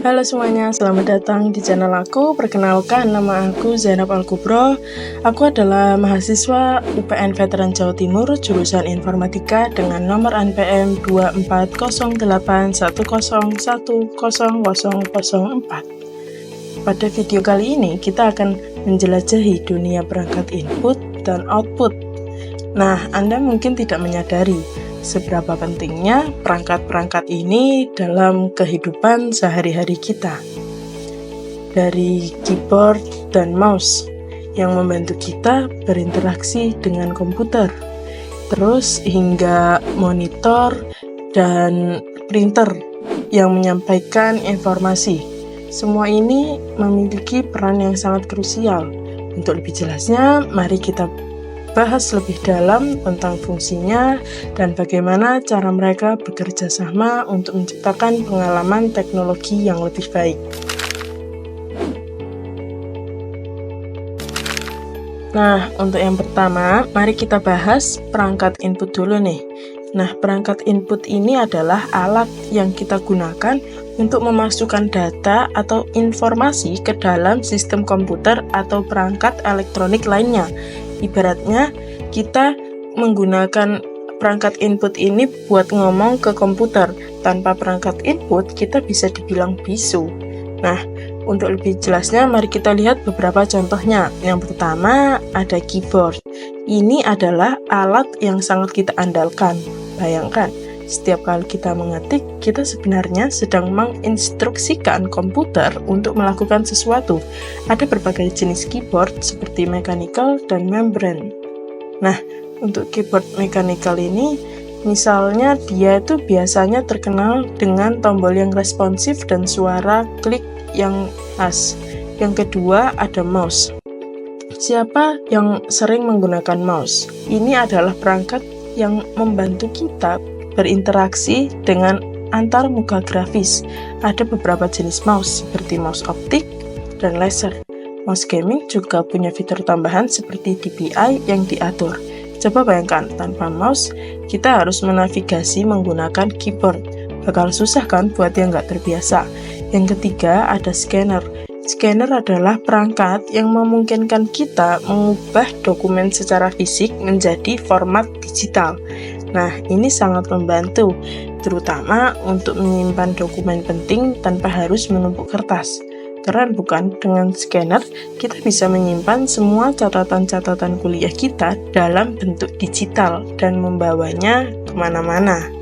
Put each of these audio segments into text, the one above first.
Halo semuanya, selamat datang di channel aku. Perkenalkan, nama aku Zainab Al-Kubro. Aku adalah mahasiswa UPN Veteran Jawa Timur, jurusan Informatika dengan nomor NPM 240810101004. Pada video kali ini, kita akan menjelajahi dunia perangkat input dan output. Nah, Anda mungkin tidak menyadari seberapa pentingnya perangkat-perangkat ini dalam kehidupan sehari-hari kita. Dari keyboard dan mouse yang membantu kita berinteraksi dengan komputer, terus hingga monitor dan printer yang menyampaikan informasi. Semua ini memiliki peran yang sangat krusial. Untuk lebih jelasnya, mari kita bahas lebih dalam tentang fungsinya dan bagaimana cara mereka bekerja sama untuk menciptakan pengalaman teknologi yang lebih baik. Nah, untuk yang pertama, mari kita bahas perangkat input dulu nih. Nah, perangkat input ini adalah alat yang kita gunakan untuk memasukkan data atau informasi ke dalam sistem komputer atau perangkat elektronik lainnya. Ibaratnya, kita menggunakan perangkat input ini buat ngomong ke komputer. Tanpa perangkat input, kita bisa dibilang bisu. Nah, untuk lebih jelasnya, mari kita lihat beberapa contohnya. Yang pertama, ada keyboard. Ini adalah alat yang sangat kita andalkan. Bayangkan, setiap kali kita mengetik, kita sebenarnya sedang menginstruksikan komputer untuk melakukan sesuatu. Ada berbagai jenis keyboard seperti mechanical dan membrane. Nah, untuk keyboard mechanical ini, misalnya dia itu biasanya terkenal dengan tombol yang responsif dan suara klik yang khas. Yang kedua, ada mouse. Siapa yang sering menggunakan mouse? Ini adalah perangkat yang membantu kita berinteraksi dengan antar muka grafis. Ada beberapa jenis mouse seperti mouse optik dan laser. Mouse gaming juga punya fitur tambahan seperti DPI yang diatur. Coba bayangkan, tanpa mouse kita harus menavigasi menggunakan keyboard. Bakal susah kan buat yang nggak terbiasa. Yang ketiga, ada scanner. Scanner adalah perangkat yang memungkinkan kita mengubah dokumen secara fisik menjadi format digital. Nah, ini sangat membantu, terutama untuk menyimpan dokumen penting tanpa harus menumpuk kertas. Keren bukan? Dengan scanner, kita bisa menyimpan semua catatan-catatan kuliah kita dalam bentuk digital dan membawanya kemana-mana.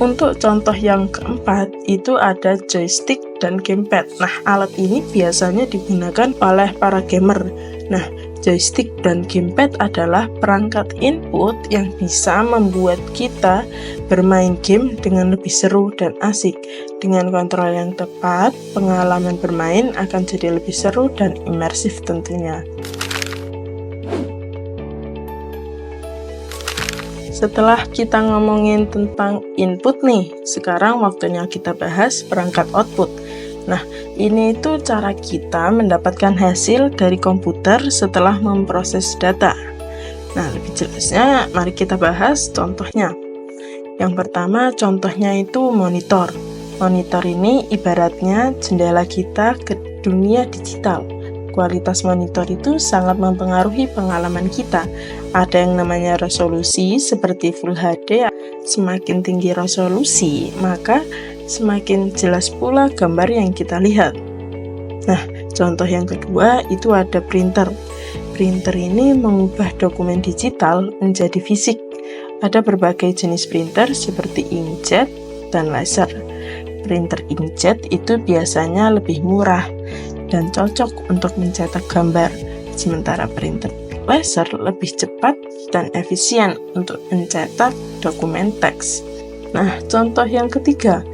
Untuk contoh yang keempat, itu ada joystick dan gamepad. Nah, alat ini biasanya digunakan oleh para gamer. Nah, joystick dan gamepad adalah perangkat input yang bisa membuat kita bermain game dengan lebih seru dan asik. Dengan kontrol yang tepat, pengalaman bermain akan jadi lebih seru dan imersif tentunya. Setelah kita ngomongin tentang input nih, sekarang waktunya kita bahas perangkat output. Nah, ini itu cara kita mendapatkan hasil dari komputer setelah memproses data. Nah, lebih jelasnya, mari kita bahas contohnya. Yang pertama, contohnya itu monitor. Monitor ini ibaratnya jendela kita ke dunia digital. Kualitas monitor itu sangat mempengaruhi pengalaman kita. Ada yang namanya resolusi seperti Full HD. Semakin tinggi resolusi, maka semakin jelas pula gambar yang kita lihat. Nah, contoh yang kedua itu ada printer. Printer ini mengubah dokumen digital menjadi fisik. Ada berbagai jenis printer seperti inkjet dan laser. Printer inkjet itu biasanya lebih murah dan cocok untuk mencetak gambar, sementara printer laser lebih cepat dan efisien untuk mencetak dokumen teks. Nah, contoh yang ketiga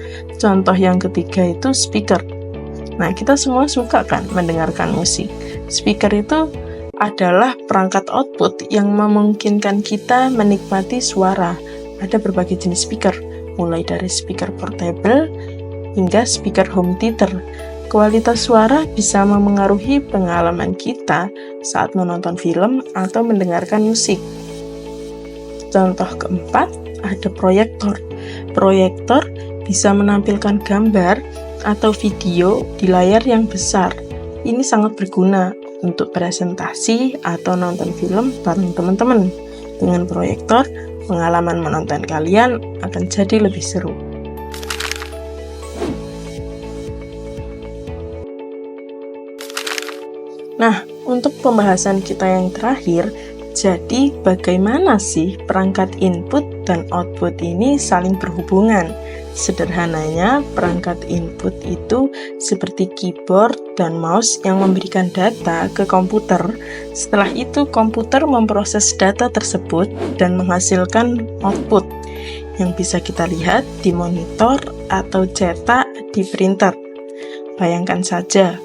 itu speaker. Nah, kita semua suka kan mendengarkan musik. Speaker itu adalah perangkat output yang memungkinkan kita menikmati suara. Ada berbagai jenis speaker, mulai dari speaker portable hingga speaker home theater. Kualitas suara bisa memengaruhi pengalaman kita saat menonton film atau mendengarkan musik. Contoh keempat, ada proyektor. Proyektor bisa menampilkan gambar atau video di layar yang besar. Ini sangat berguna untuk presentasi atau nonton film bareng teman-teman. Dengan proyektor, pengalaman menonton kalian akan jadi lebih seru. Nah, untuk pembahasan kita yang terakhir, jadi bagaimana sih perangkat input dan output ini saling berhubungan? Sederhananya, perangkat input itu seperti keyboard dan mouse yang memberikan data ke komputer. Setelah itu, komputer memproses data tersebut dan menghasilkan output yang bisa kita lihat di monitor atau cetak di printer. Bayangkan saja,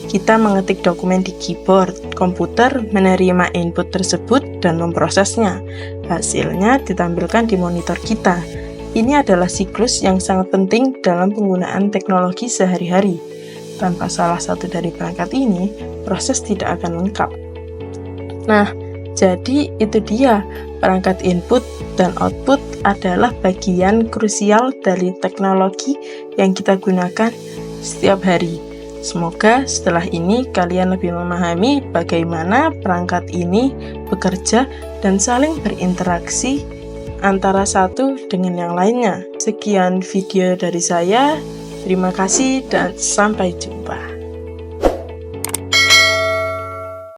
kita mengetik dokumen di keyboard, komputer menerima input tersebut dan memprosesnya. Hasilnya ditampilkan di monitor kita. Ini adalah siklus yang sangat penting dalam penggunaan teknologi sehari-hari. Tanpa salah satu dari perangkat ini, proses tidak akan lengkap. Nah, jadi itu dia, perangkat input dan output adalah bagian krusial dari teknologi yang kita gunakan setiap hari. Semoga setelah ini kalian lebih memahami bagaimana perangkat ini bekerja dan saling berinteraksi antara satu dengan yang lainnya. Sekian video dari saya, terima kasih dan sampai jumpa.